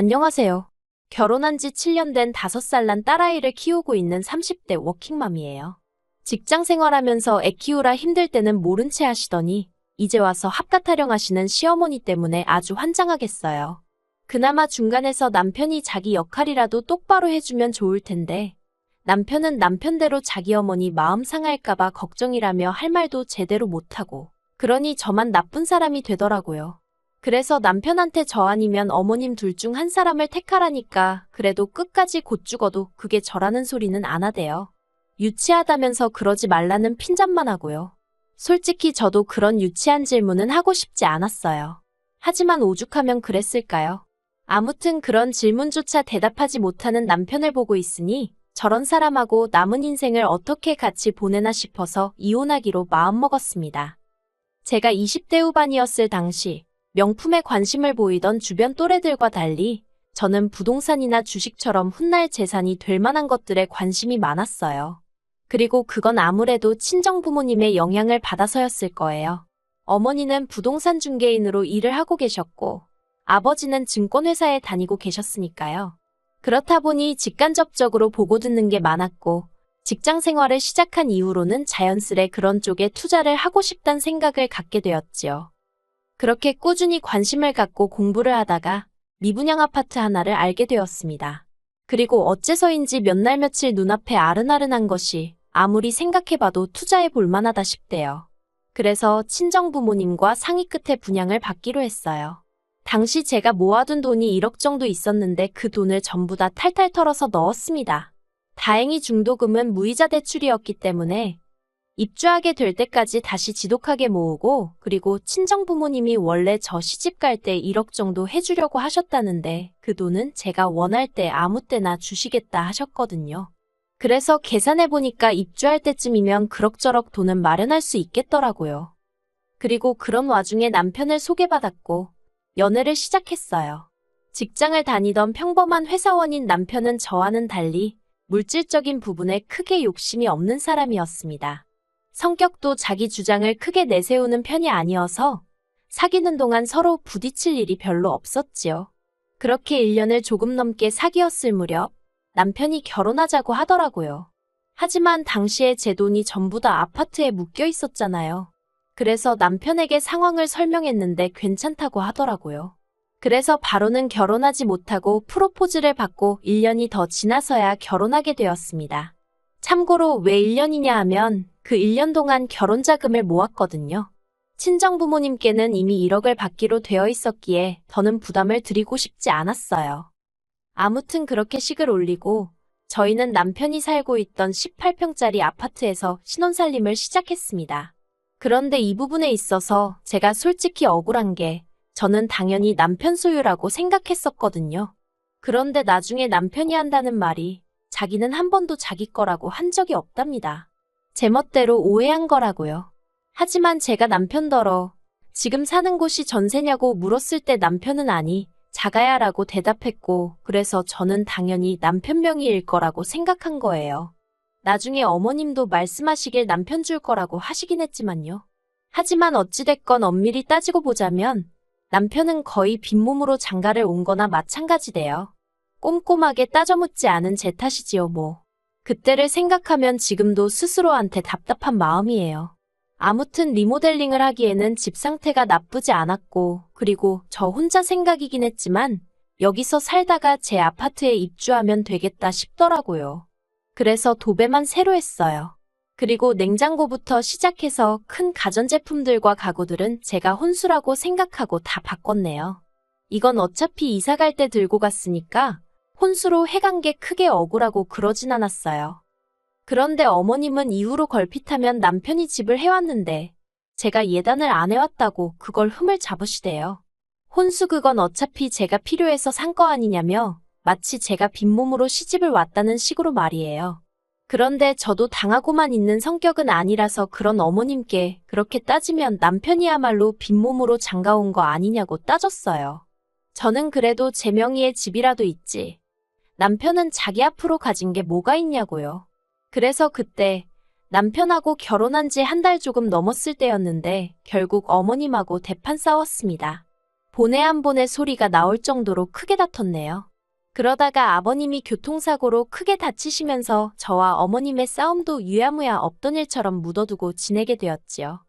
안녕하세요. 결혼한 지 7년 된 5살 난 딸아이를 키우고 있는 30대 워킹맘이에요. 직장 생활하면서 애 키우라 힘들 때는 모른 채 하시더니 이제 와서 합가 타령하시는 시어머니 때문에 아주 환장하겠어요. 그나마 중간에서 남편이 자기 역할이라도 똑바로 해주면 좋을 텐데 남편은 남편대로 자기 어머니 마음 상할까봐 걱정이라며 할 말도 제대로 못하고 그러니 저만 나쁜 사람이 되더라고요. 그래서 남편한테 저 아니면 어머님 둘 중 한 사람을 택하라니까 그래도 끝까지 곧 죽어도 그게 저라는 소리는 안 하대요. 유치하다면서 그러지 말라는 핀잔만 하고요. 솔직히 저도 그런 유치한 질문은 하고 싶지 않았어요. 하지만 오죽하면 그랬을까요? 아무튼 그런 질문조차 대답하지 못하는 남편을 보고 있으니 저런 사람하고 남은 인생을 어떻게 같이 보내나 싶어서 이혼하기로 마음먹었습니다. 제가 20대 후반이었을 당시 명품에 관심을 보이던 주변 또래들과 달리 저는 부동산이나 주식처럼 훗날 재산이 될 만한 것들에 관심이 많았어요. 그리고 그건 아무래도 친정부모님의 영향을 받아서였을 거예요. 어머니는 부동산 중개인으로 일을 하고 계셨고 아버지는 증권회사에 다니고 계셨으니까요. 그렇다 보니 직간접적으로 보고 듣는 게 많았고 직장 생활을 시작한 이후로는 자연스레 그런 쪽에 투자를 하고 싶단 생각을 갖게 되었지요. 그렇게 꾸준히 관심을 갖고 공부를 하다가 미분양 아파트 하나를 알게 되었습니다. 그리고 어째서인지 몇 날 며칠 눈앞에 아른아른한 것이 아무리 생각해봐도 투자해 볼 만하다 싶대요. 그래서 친정부모님과 상의 끝에 분양을 받기로 했어요. 당시 제가 모아둔 돈이 1억 정도 있었는데 그 돈을 전부 다 탈탈 털어서 넣었습니다. 다행히 중도금은 무이자 대출이었기 때문에 입주하게 될 때까지 다시 지독하게 모으고 그리고 친정부모님이 원래 저 시집갈 때 1억 정도 해주려고 하셨다는데 그 돈은 제가 원할 때 아무 때나 주시겠다 하셨거든요. 그래서 계산해보니까 입주할 때쯤이면 그럭저럭 돈은 마련할 수 있겠더라고요. 그리고 그런 와중에 남편을 소개받았고 연애를 시작했어요. 직장을 다니던 평범한 회사원인 남편은 저와는 달리 물질적인 부분에 크게 욕심이 없는 사람이었습니다. 성격도 자기 주장을 크게 내세우는 편이 아니어서 사귀는 동안 서로 부딪힐 일이 별로 없었지요. 그렇게 1년을 조금 넘게 사귀었을 무렵 남편이 결혼하자고 하더라고요. 하지만 당시에 제 돈이 전부 다 아파트에 묶여 있었잖아요. 그래서 남편에게 상황을 설명했는데 괜찮다고 하더라고요. 그래서 바로는 결혼하지 못하고 프로포즈를 받고 1년이 더 지나서야 결혼하게 되었습니다. 참고로 왜 1년이냐 하면 그 1년 동안 결혼 자금을 모았거든요. 친정부모님께는 이미 1억을 받기로 되어 있었기에 더는 부담을 드리고 싶지 않았어요. 아무튼 그렇게 식을 올리고 저희는 남편이 살고 있던 18평짜리 아파트에서 신혼살림을 시작했습니다. 그런데 이 부분에 있어서 제가 솔직히 억울한 게 저는 당연히 남편 소유라고 생각했었거든요. 그런데 나중에 남편이 한다는 말이 자기는 한 번도 자기 거라고 한 적이 없답니다. 제멋대로 오해한 거라고요. 하지만 제가 남편더러 지금 사는 곳이 전세냐고 물었을 때 남편은 아니, 자가야라고 대답했고 그래서 저는 당연히 남편 명의일 거라고 생각한 거예요. 나중에 어머님도 말씀하시길 남편 줄 거라고 하시긴 했지만요. 하지만 어찌됐건 엄밀히 따지고 보자면 남편은 거의 빈몸으로 장가를 온 거나 마찬가지대요. 꼼꼼하게 따져 묻지 않은 제 탓이지요 뭐. 그때를 생각하면 지금도 스스로한테 답답한 마음이에요. 아무튼 리모델링을 하기에는 집 상태가 나쁘지 않았고 그리고 저 혼자 생각이긴 했지만 여기서 살다가 제 아파트에 입주하면 되겠다 싶더라고요. 그래서 도배만 새로 했어요. 그리고 냉장고부터 시작해서 큰 가전제품들과 가구들은 제가 혼수라고 생각하고 다 바꿨네요. 이건 어차피 이사 갈 때 들고 갔으니까 혼수로 해간 게 크게 억울하고 그러진 않았어요. 그런데 어머님은 이후로 걸핏하면 남편이 집을 해왔는데 제가 예단을 안 해왔다고 그걸 흠을 잡으시대요. 혼수 그건 어차피 제가 필요해서 산 거 아니냐며 마치 제가 빈몸으로 시집을 왔다는 식으로 말이에요. 그런데 저도 당하고만 있는 성격은 아니라서 그런 어머님께 그렇게 따지면 남편이야말로 빈몸으로 장가온 거 아니냐고 따졌어요. 저는 그래도 제 명의의 집이라도 있지. 남편은 자기 앞으로 가진 게 뭐가 있냐고요. 그래서 그때 남편하고 결혼한 지 한 달 조금 넘었을 때였는데 결국 어머님하고 대판 싸웠습니다. 보내 안 보내 소리가 나올 정도로 크게 다퉜네요. 그러다가 아버님이 교통사고로 크게 다치시면서 저와 어머님의 싸움도 유야무야 없던 일처럼 묻어두고 지내게 되었지요.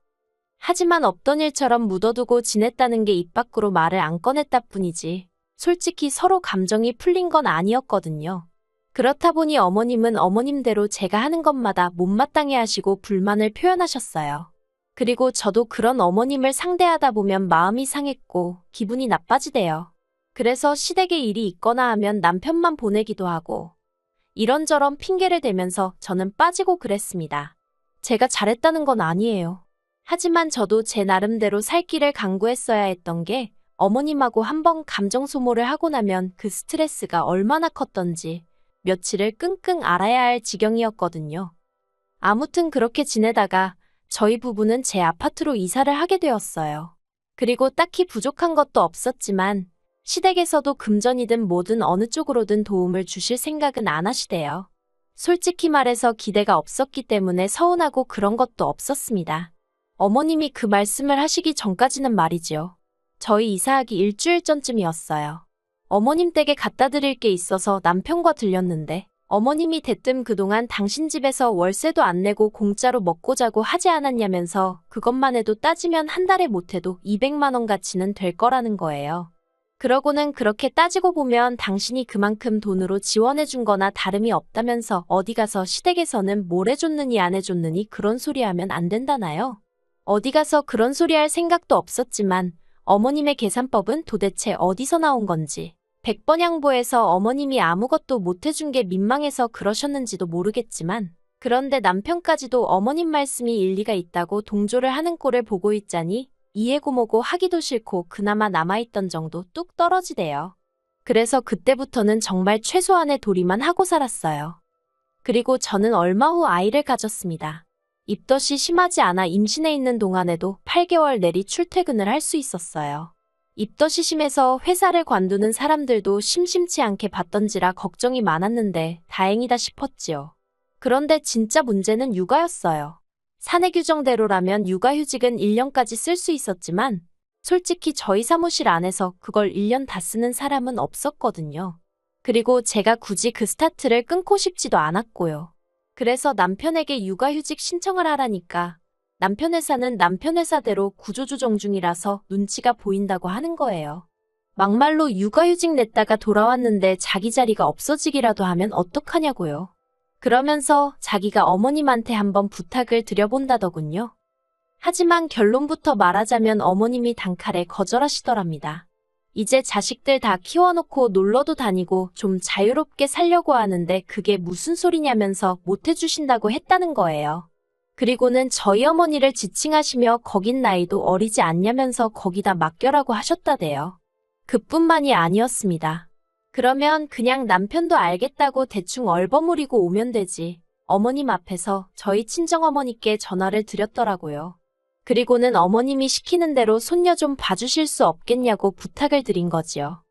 하지만 없던 일처럼 묻어두고 지냈다는 게 입 밖으로 말을 안 꺼냈다 뿐이지 솔직히 서로 감정이 풀린 건 아니었거든요. 그렇다 보니 어머님은 어머님대로 제가 하는 것마다 못마땅해 하시고 불만을 표현하셨어요. 그리고 저도 그런 어머님을 상대하다 보면 마음이 상했고 기분이 나빠지대요. 그래서 시댁에 일이 있거나 하면 남편만 보내기도 하고 이런저런 핑계를 대면서 저는 빠지고 그랬습니다. 제가 잘했다는 건 아니에요. 하지만 저도 제 나름대로 살 길을 강구했어야 했던 게 어머님하고 한번 감정 소모를 하고 나면 그 스트레스가 얼마나 컸던지 며칠을 끙끙 앓아야 할 지경이었거든요. 아무튼 그렇게 지내다가 저희 부부는 제 아파트로 이사를 하게 되었어요. 그리고 딱히 부족한 것도 없었지만 시댁에서도 금전이든 뭐든 어느 쪽으로든 도움을 주실 생각은 안 하시대요. 솔직히 말해서 기대가 없었기 때문에 서운하고 그런 것도 없었습니다. 어머님이 그 말씀을 하시기 전까지는 말이지요. 저희 이사하기 일주일 전쯤이었어요. 어머님 댁에 갖다 드릴 게 있어서 남편과 들렸는데 어머님이 대뜸 그동안 당신 집에서 월세도 안 내고 공짜로 먹고 자고 하지 않았냐면서 그것만 해도 따지면 한 달에 못해도 200만 원 가치는 될 거라는 거예요. 그러고는 그렇게 따지고 보면 당신이 그만큼 돈으로 지원해 준 거나 다름이 없다면서 어디 가서 시댁에서는 뭘 해줬느니 안 해줬느니 그런 소리 하면 안 된다나요? 어디 가서 그런 소리 할 생각도 없었지만 어머님의 계산법은 도대체 어디서 나온 건지 100번 양보해서 어머님이 아무것도 못 해준 게 민망해서 그러셨는지도 모르겠지만 그런데 남편까지도 어머님 말씀이 일리가 있다고 동조를 하는 꼴을 보고 있자니 이해고모고 하기도 싫고 그나마 남아있던 정도 뚝 떨어지대요. 그래서 그때부터는 정말 최소한의 도리만 하고 살았어요. 그리고 저는 얼마 후 아이를 가졌습니다. 입덧이 심하지 않아 임신해 있는 동안에도 8개월 내리 출퇴근을 할 수 있었어요. 입덧이 심해서 회사를 관두는 사람들도 심심치 않게 봤던지라 걱정이 많았는데 다행이다 싶었지요. 그런데 진짜 문제는 육아였어요. 사내 규정대로라면 육아휴직은 1년까지 쓸 수 있었지만 솔직히 저희 사무실 안에서 그걸 1년 다 쓰는 사람은 없었거든요. 그리고 제가 굳이 그 스타트를 끊고 싶지도 않았고요. 그래서 남편에게 육아휴직 신청을 하라니까 남편 회사는 남편 회사대로 구조조정 중이라서 눈치가 보인다고 하는 거예요. 막말로 육아휴직 냈다가 돌아왔는데 자기 자리가 없어지기라도 하면 어떡하냐고요. 그러면서 자기가 어머님한테 한번 부탁을 드려본다더군요. 하지만 결론부터 말하자면 어머님이 단칼에 거절하시더랍니다. 이제 자식들 다 키워놓고 놀러도 다니고 좀 자유롭게 살려고 하는데 그게 무슨 소리냐면서 못해주신다고 했다는 거예요. 그리고는 저희 어머니를 지칭하시며 거긴 나이도 어리지 않냐면서 거기다 맡겨라고 하셨다대요. 그뿐만이 아니었습니다. 그러면 그냥 남편도 알겠다고 대충 얼버무리고 오면 되지. 어머님 앞에서 저희 친정어머니께 전화를 드렸더라고요. 그리고는 어머님이 시키는 대로 손녀 좀 봐주실 수 없겠냐고 부탁을 드린 거지요.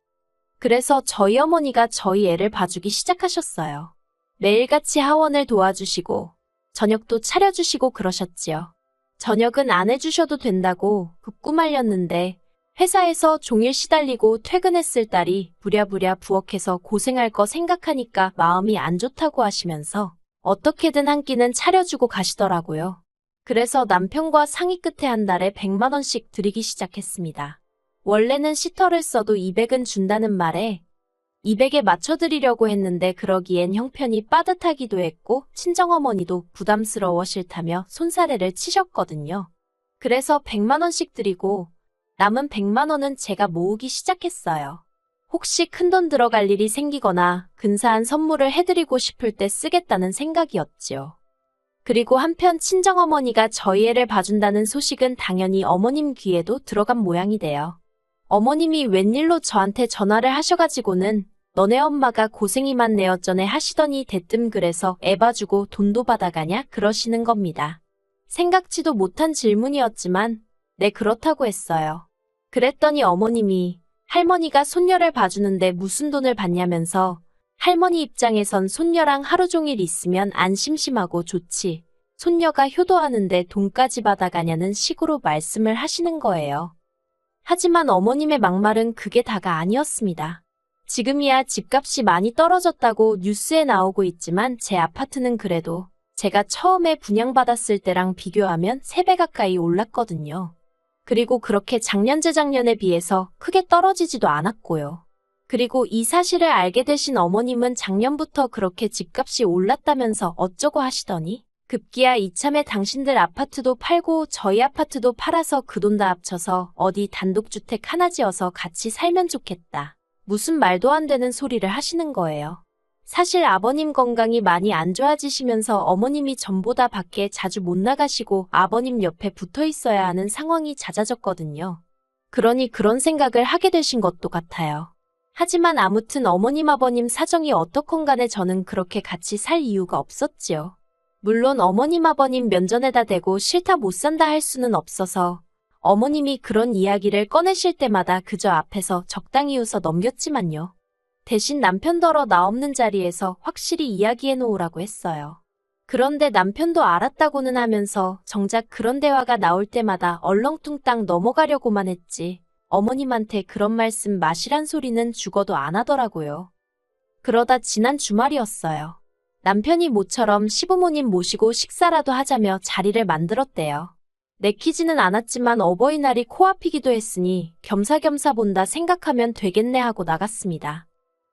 그래서 저희 어머니가 저희 애를 봐주기 시작하셨어요. 매일같이 하원을 도와주시고 저녁도 차려주시고 그러셨지요. 저녁은 안 해주셔도 된다고 극구 말렸는데 회사에서 종일 시달리고 퇴근했을 딸이 부랴부랴 부엌에서 고생할 거 생각하니까 마음이 안 좋다고 하시면서 어떻게든 한 끼는 차려주고 가시더라고요. 그래서 남편과 상의 끝에 한 달에 100만 원씩 드리기 시작했습니다. 원래는 시터를 써도 200은 준다는 말에 200에 맞춰드리려고 했는데 그러기엔 형편이 빠듯하기도 했고 친정어머니도 부담스러워 싫다며 손사래를 치셨거든요. 그래서 100만 원씩 드리고 남은 100만 원은 제가 모으기 시작했어요. 혹시 큰돈 들어갈 일이 생기거나 근사한 선물을 해드리고 싶을 때 쓰겠다는 생각이었지요. 그리고 한편 친정어머니가 저희 애를 봐준다는 소식은 당연히 어머님 귀에도 들어간 모양이 돼요. 어머님이 웬일로 저한테 전화를 하셔가지고는 너네 엄마가 고생이 많네 어쩌네 하시더니 대뜸 그래서 애 봐주고 돈도 받아가냐 그러시는 겁니다. 생각지도 못한 질문이었지만 네 그렇다고 했어요. 그랬더니 어머님이 할머니가 손녀를 봐주는데 무슨 돈을 받냐면서 할머니 입장에선 손녀랑 하루 종일 있으면 안 심심하고 좋지. 손녀가 효도하는데 돈까지 받아가냐는 식으로 말씀을 하시는 거예요. 하지만 어머님의 막말은 그게 다가 아니었습니다. 지금이야 집값이 많이 떨어졌다고 뉴스에 나오고 있지만 제 아파트는 그래도 제가 처음에 분양받았을 때랑 비교하면 3배 가까이 올랐거든요. 그리고 그렇게 작년 재작년에 비해서 크게 떨어지지도 않았고요. 그리고 이 사실을 알게 되신 어머님은 작년부터 그렇게 집값이 올랐다면서 어쩌고 하시더니 급기야 이참에 당신들 아파트도 팔고 저희 아파트도 팔아서 그 돈 다 합쳐서 어디 단독주택 하나 지어서 같이 살면 좋겠다. 무슨 말도 안 되는 소리를 하시는 거예요. 사실 아버님 건강이 많이 안 좋아지시면서 어머님이 전보다 밖에 자주 못 나가시고 아버님 옆에 붙어 있어야 하는 상황이 잦아졌거든요. 그러니 그런 생각을 하게 되신 것도 같아요. 하지만 아무튼 어머님 아버님 사정이 어떻건 간에 저는 그렇게 같이 살 이유가 없었지요. 물론 어머님 아버님 면전에다 대고 싫다 못 산다 할 수는 없어서 어머님이 그런 이야기를 꺼내실 때마다 그저 앞에서 적당히 웃어 넘겼지만요. 대신 남편더러 나 없는 자리에서 확실히 이야기해 놓으라고 했어요. 그런데 남편도 알았다고는 하면서 정작 그런 대화가 나올 때마다 얼렁뚱땅 넘어가려고만 했지 어머님한테 그런 말씀 마시란 소리는 죽어도 안 하더라고요. 그러다 지난 주말이었어요. 남편이 모처럼 시부모님 모시고 식사라도 하자며 자리를 만들었대요. 내키지는 않았지만 어버이날이 코앞이기도 했으니 겸사겸사 본다 생각하면 되겠네 하고 나갔습니다.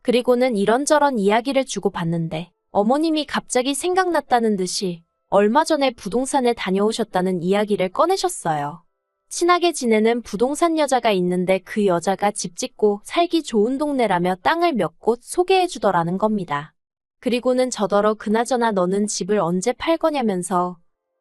그리고는 이런저런 이야기를 주고받는데 어머님이 갑자기 생각났다는 듯이 얼마 전에 부동산에 다녀오셨다는 이야기를 꺼내셨어요. 친하게 지내는 부동산 여자가 있는데 그 여자가 집 짓고 살기 좋은 동네라며 땅을 몇 곳 소개해 주더라는 겁니다. 그리고는 저더러 그나저나 너는 집을 언제 팔 거냐면서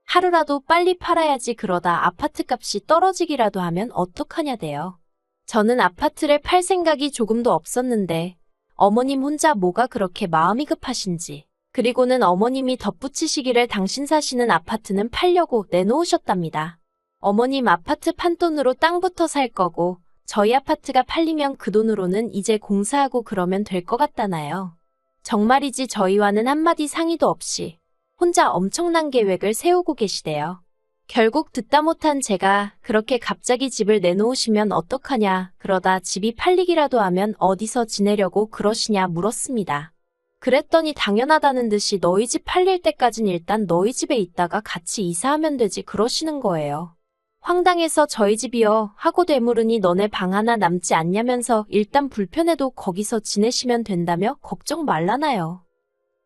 하루라도 빨리 팔아야지 그러다 아파트 값이 떨어지기라도 하면 어떡하냐대요. 저는 아파트를 팔 생각이 조금도 없었는데 어머님 혼자 뭐가 그렇게 마음이 급하신지 그리고는 어머님이 덧붙이시기를 당신 사시는 아파트는 팔려고 내놓으셨답니다. 어머님 아파트 판돈으로 땅부터 살 거고 저희 아파트가 팔리면 그 돈으로는 이제 공사하고 그러면 될 것 같다나요. 정말이지 저희와는 한마디 상의도 없이 혼자 엄청난 계획을 세우고 계시대요. 결국 듣다 못한 제가 그렇게 갑자기 집을 내놓으시면 어떡하냐 그러다 집이 팔리기라도 하면 어디서 지내려고 그러시냐 물었습니다. 그랬더니 당연하다는 듯이 너희 집 팔릴 때까진 일단 너희 집에 있다가 같이 이사하면 되지 그러시는 거예요. 황당해서 저희 집이요 하고 되물으니 너네 방 하나 남지 않냐면서 일단 불편해도 거기서 지내시면 된다며 걱정 말라나요.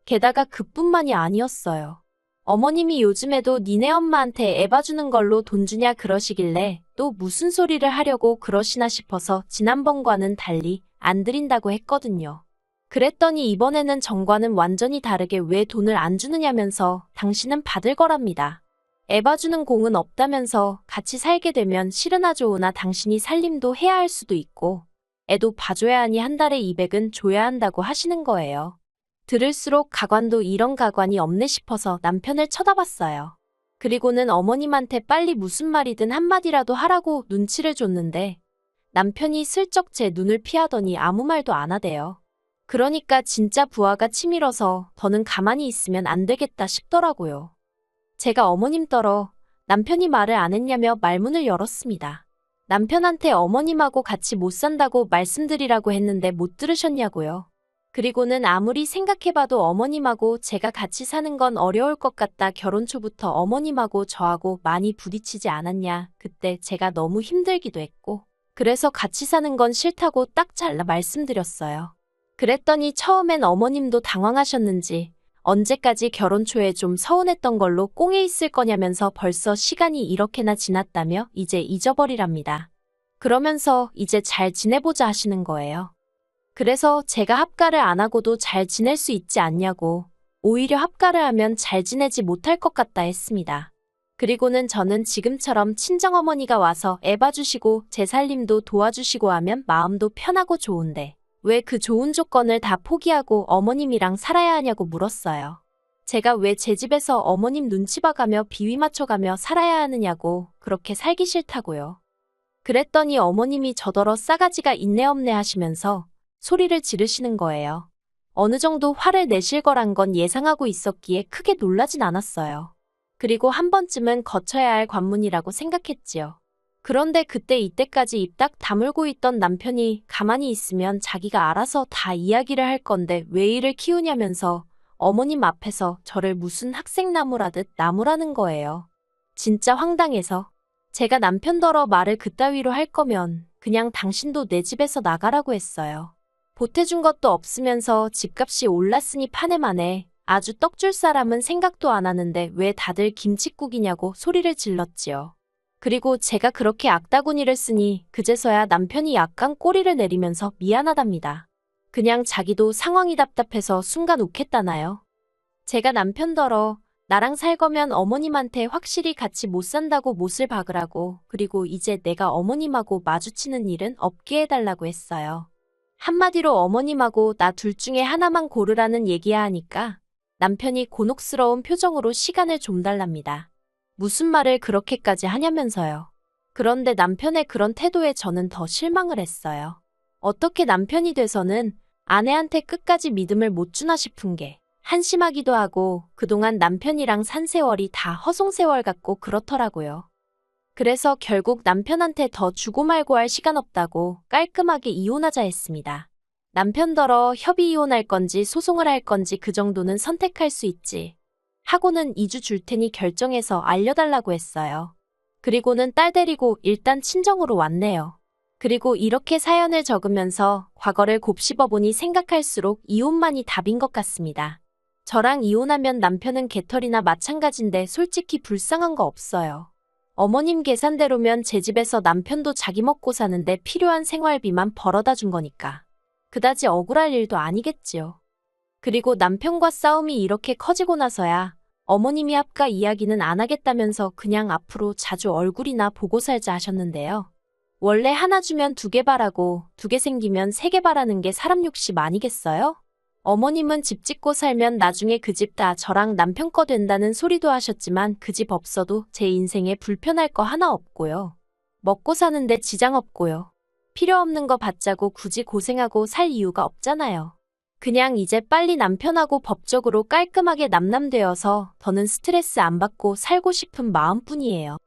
게다가 그뿐만이 아니었어요. 어머님이 요즘에도 니네 엄마한테 애 봐주는 걸로 돈 주냐 그러시길래 또 무슨 소리를 하려고 그러시나 싶어서 지난번과는 달리 안 드린다고 했거든요. 그랬더니 이번에는 정과는 완전히 다르게 왜 돈을 안 주느냐면서 당신은 받을 거랍니다. 애 봐주는 공은 없다면서 같이 살게 되면 싫으나 좋으나 당신이 살림도 해야 할 수도 있고 애도 봐줘야 하니 한 달에 200은 줘야 한다고 하시는 거예요. 들을수록 가관도 이런 가관이 없네 싶어서 남편을 쳐다봤어요. 그리고는 어머님한테 빨리 무슨 말이든 한마디라도 하라고 눈치를 줬는데 남편이 슬쩍 제 눈을 피하더니 아무 말도 안 하대요. 그러니까 진짜 부하가 치밀어서 더는 가만히 있으면 안 되겠다 싶더라고요. 제가 어머님 떨어 남편이 말을 안 했냐며 말문을 열었습니다. 남편한테 어머님하고 같이 못 산다고 말씀드리라고 했는데 못 들으셨냐고요. 그리고는 아무리 생각해봐도 어머님하고 제가 같이 사는 건 어려울 것 같다. 결혼 초부터 어머님하고 저하고 많이 부딪히지 않았냐. 그때 제가 너무 힘들기도 했고 그래서 같이 사는 건 싫다고 딱 잘라 말씀드렸어요. 그랬더니 처음엔 어머님도 당황하셨는지 언제까지 결혼 초에 좀 서운했던 걸로 꽁에 있을 거냐면서 벌써 시간이 이렇게나 지났다며 이제 잊어버리랍니다. 그러면서 이제 잘 지내보자 하시는 거예요. 그래서 제가 합가를 안 하고도 잘 지낼 수 있지 않냐고 오히려 합가를 하면 잘 지내지 못할 것 같다 했습니다. 그리고는 저는 지금처럼 친정어머니가 와서 애 봐주시고 제 살림도 도와주시고 하면 마음도 편하고 좋은데 왜 그 좋은 조건을 다 포기하고 어머님이랑 살아야 하냐고 물었어요. 제가 왜 제 집에서 어머님 눈치 봐가며 비위 맞춰가며 살아야 하느냐고 그렇게 살기 싫다고요. 그랬더니 어머님이 저더러 싸가지가 있네 없네 하시면서 소리를 지르시는 거예요. 어느 정도 화를 내실 거란 건 예상하고 있었기에 크게 놀라진 않았어요. 그리고 한 번쯤은 거쳐야 할 관문이라고 생각했지요. 그런데 그때 이때까지 입 딱 다물고 있던 남편이 가만히 있으면 자기가 알아서 다 이야기를 할 건데 왜 이를 키우냐면서 어머님 앞에서 저를 무슨 학생나무라듯 나무라는 거예요. 진짜 황당해서. 제가 남편더러 말을 그따위로 할 거면 그냥 당신도 내 집에서 나가라고 했어요. 보태준 것도 없으면서 집값이 올랐으니 파내만해. 아주 떡줄 사람은 생각도 안 하는데 왜 다들 김칫국이냐고 소리를 질렀지요. 그리고 제가 그렇게 악다구니를 쓰니 그제서야 남편이 약간 꼬리를 내리면서 미안하답니다. 그냥 자기도 상황이 답답해서 순간 욱했다나요. 제가 남편더러 나랑 살 거면 어머님한테 확실히 같이 못 산다고 못을 박으라고, 그리고 이제 내가 어머님하고 마주치는 일은 없게 해달라고 했어요. 한마디로 어머님하고 나 둘 중에 하나만 고르라는 얘기야 하니까 남편이 곤혹스러운 표정으로 시간을 좀 달랍니다. 무슨 말을 그렇게까지 하냐면서요. 그런데 남편의 그런 태도에 저는 더 실망을 했어요. 어떻게 남편이 돼서는 아내한테 끝까지 믿음을 못 주나 싶은 게 한심하기도 하고, 그동안 남편이랑 산 세월이 다 허송세월 같고 그렇더라고요. 그래서 결국 남편한테 더 주고 말고 할 시간 없다고 깔끔하게 이혼하자 했습니다. 남편더러 협의 이혼할 건지 소송을 할 건지 그 정도는 선택할 수 있지 하고는 2주 줄 테니 결정해서 알려달라고 했어요. 그리고는 딸 데리고 일단 친정으로 왔네요. 그리고 이렇게 사연을 적으면서 과거를 곱씹어보니 생각할수록 이혼만이 답인 것 같습니다. 저랑 이혼하면 남편은 개털이나 마찬가지인데 솔직히 불쌍한 거 없어요. 어머님 계산대로면 제 집에서 남편도 자기 먹고 사는데 필요한 생활비만 벌어다 준 거니까 그다지 억울할 일도 아니겠지요. 그리고 남편과 싸움이 이렇게 커지고 나서야 어머님이 합가 이야기는 안 하겠다면서 그냥 앞으로 자주 얼굴이나 보고 살자 하셨는데요. 원래 하나 주면 2개 바라고 2개 생기면 3개 바라는 게 사람 욕심 아니겠어요? 어머님은 집 짓고 살면 나중에 그 집 다 저랑 남편 거 된다는 소리도 하셨지만 그 집 없어도 제 인생에 불편할 거 하나 없고요. 먹고 사는데 지장 없고요. 필요 없는 거 받자고 굳이 고생하고 살 이유가 없잖아요. 그냥 이제 빨리 남편하고 법적으로 깔끔하게 남남되어서 더는 스트레스 안 받고 살고 싶은 마음뿐이에요.